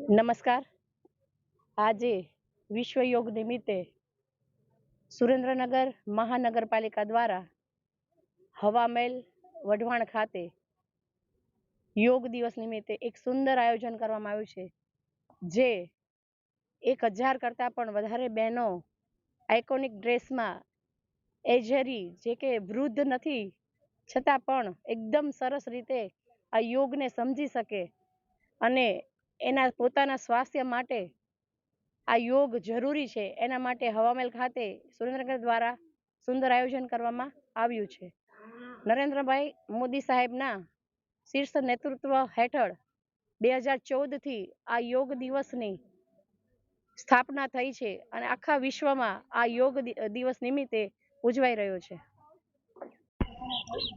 નમસ્કાર। આજે વિશ્વ યોગ નિમિત્તે સુરેન્દ્રનગર મહાનગરપાલિકા દ્વારા હવામેલ વઢવાણ ખાતે યોગ દિવસ નિમિત્તે એક સુંદર આયોજન કરવામાં આવ્યું છે, જે 1000 કરતાં પણ વધારે બહેનો આઇકોનિક ડ્રેસમાં એજરી, જે કે વૃદ્ધ નથી છતાં પણ એકદમ સરસ રીતે આ યોગને સમજી શકે અને એના પોતાના સ્વાસ્થ્ય માટે આ યોગ જરૂરી છે, એના માટે હવામેલ ખાતે સુરેન્દ્રનગર દ્વારા સુંદર આયોજન કરવામાં આવ્યું છે। નરેન્દ્રભાઈ મોદી સાહેબના શીર્ષ નેતૃત્વ હેઠળ 2014થી આ યોગ દિવસની સ્થાપના થઈ છે અને આખા વિશ્વમાં આ યોગ દિવસ નિમિત્તે ઉજવાઈ રહ્યો છે।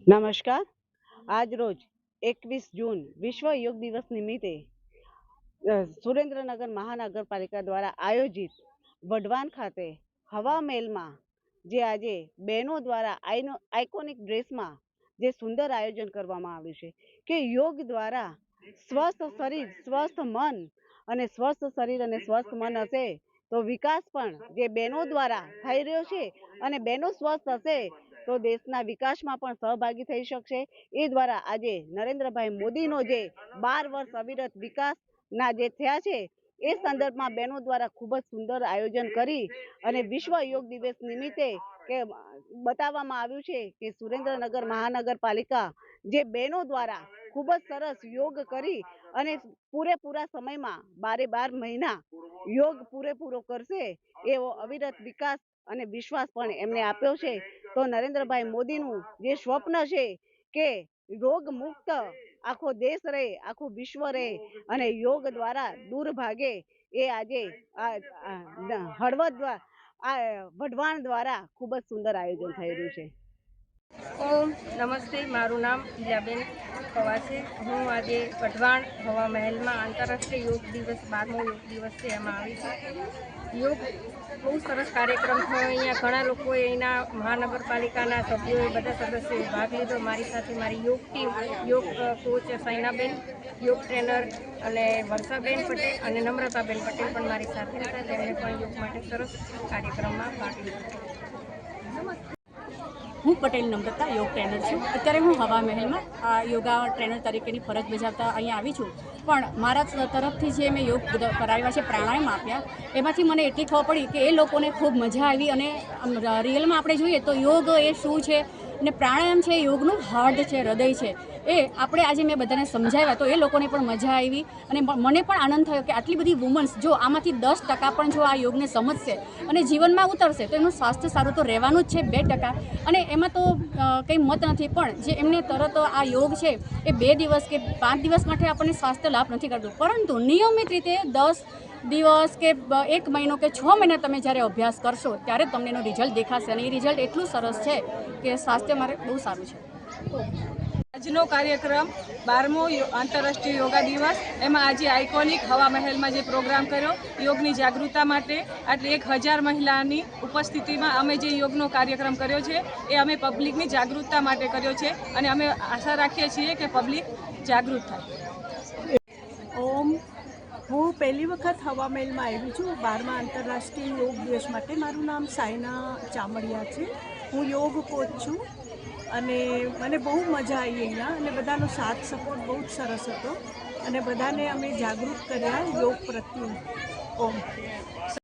નમસ્કાર। આજ રોજ 21 જૂન વિશ્વ યોગ દિવસ નિમિત્તે સુરેન્દ્રનગર મહાનગરપાલિકા દ્વારા આયોજિત વઢવાણ ખાતે હવામેલમાં જે આજે બહેનો દ્વારા આઇકોનિક ડ્રેસમાં જે સુંદર આયોજન કરવામાં આવ્યું છે કે યોગ દ્વારા સ્વસ્થ શરીર, સ્વસ્થ મન અને સ્વસ્થ શરીર અને સ્વસ્થ મન હશે તો વિકાસ પણ જે બહેનો દ્વારા થઈ રહ્યો છે અને બહેનો સ્વસ્થ હશે તો દેશના વિકાસમાં પણ સહભાગી થઈ શકશે। એ દ્વારા આજે નરેન્દ્રભાઈ મોદીનો જે 12 વર્ષ અવિરત વિકાસના જે થયા છે એ સંદર્ભમાં બહેનો દ્વારા ખૂબ જ સુંદર આયોજન કરી અને વિશ્વ યોગ દિવસ નિમિત્તે કે બતાવવામાં આવ્યું છે કે સુરેન્દ્રનગર મહાનગરપાલિકા જે બહેનો દ્વારા ખૂબ જ સરસ યોગ કરી અને પૂરેપૂરા સમયમાં 12 મહિના યોગ પૂરેપૂરો કરશે એવો અવિરત વિકાસ અને વિશ્વાસ પણ એમને આપ્યો છે। તો નરેન્દ્રભાઈ મોદીનું જે સ્વપ્ન છે કે રોગ મુક્ત આખો દેશ રહે, આખું વિશ્વ રહે અને યોગ દ્વારા દૂર ભાગે એ આજે હળવદ વઢવાણ દ્વારા ખૂબ જ સુંદર આયોજન થઈ રહ્યું છે। ઓમ નમસ્તે, મારું નામ ઈલાબેન પવાર છે। હું આજે વઢવાણ હવા મહેલમાં આંતરરાષ્ટ્રીય યોગ દિવસ 12મો યોગ દિવસ છે એમાં આવી છું। યોગ બહુ સરસ કાર્યક્રમ થયો। અહીંયા ઘણા લોકોએ એના મહાનગરપાલિકાના સભ્યોએ બધા સદસ્યોએ ભાગ લીધો। મારી સાથે મારી યોગ ટીમ, યોગ કોચ સૈનાબેન, યોગ ટ્રેનર અને વર્ષાબેન પટેલ અને નમ્રતાબેન પટેલ પણ મારી સાથે હતા, તેમણે પણ યોગ માટે સરસ કાર્યક્રમમાં ભાગ લીધો। હું પટેલ નમ્રતા, યોગ ટ્રેનર છું। અત્યારે હું હવા મહેલમાં યોગા ટ્રેનર તરીકેની ફરજ બજાવતા અહીંયા આવી છું। પણ મારા તરફથી જે મેં યોગ કરાવ્યા છે, પ્રાણાયામ આપ્યા, એમાંથી મને એટલી ખબર પડી કે એ લોકોને ખૂબ મજા આવી અને રિયલમાં આપણે જોઈએ તો યોગ એ શું છે અને પ્રાણાયામ છે એ યોગનું હાર્ટ છે, હૃદય છે। એ આપણે આજે મેં બધાને સમજાવ્યા તો એ લોકોને પણ મજા આવી અને મને પણ આનંદ થયો કે આટલી બધી વુમન્સ જો આમાંથી 10% પણ જો આ યોગને સમજશે અને જીવનમાં ઉતરશે તો એમનું સ્વાસ્થ્ય સારું તો રહેવાનું જ છે। 2% અને એમાં તો કંઈ મત નથી, પણ જે એમને તરત આ યોગ છે એ 2 દિવસ કે 5 દિવસ માટે આપણને સ્વાસ્થ્ય લાભ નથી કરતું, પરંતુ નિયમિત રીતે 10 દિવસ કે 1 મહિનો કે 6 મહિના તમે જ્યારે અભ્યાસ કરશો ત્યારે તમને એનું રિઝલ્ટ દેખાશે અને એ રિઝલ્ટ એટલું સરસ છે કે સ્વાસ્થ્ય માટે બહુ સારું છે। આજનો કાર્યક્રમ 12મો આંતરરાષ્ટ્રીય યોગા દિવસ, એમાં આજે આઇકોનિક હવા મહેલમાં જે પ્રોગ્રામ કર્યો યોગની જાગૃતતા માટે, આટલી 1000 મહિલાની ઉપસ્થિતિમાં અમે જે યોગનો કાર્યક્રમ કર્યો છે એ અમે પબ્લિકની જાગૃતતા માટે કર્યો છે અને અમે આશા રાખીએ છીએ કે પબ્લિક જાગૃત થાય। ઓમ, હું પહેલી વખત હવા મહેલમાં આવી છું 12મા આંતરરાષ્ટ્રીય યોગ દિવસ માટે। મારું નામ સાયના ચામડિયા છે। હું યોગ કોચ છું અને મને બહુ મજા આવી અહીંયા અને બધાનો સાથ સપોર્ટ બહુ જ સરસ હતો અને બધાને અમે જાગૃત કર્યા યોગ પ્રત્યે। ઓમ।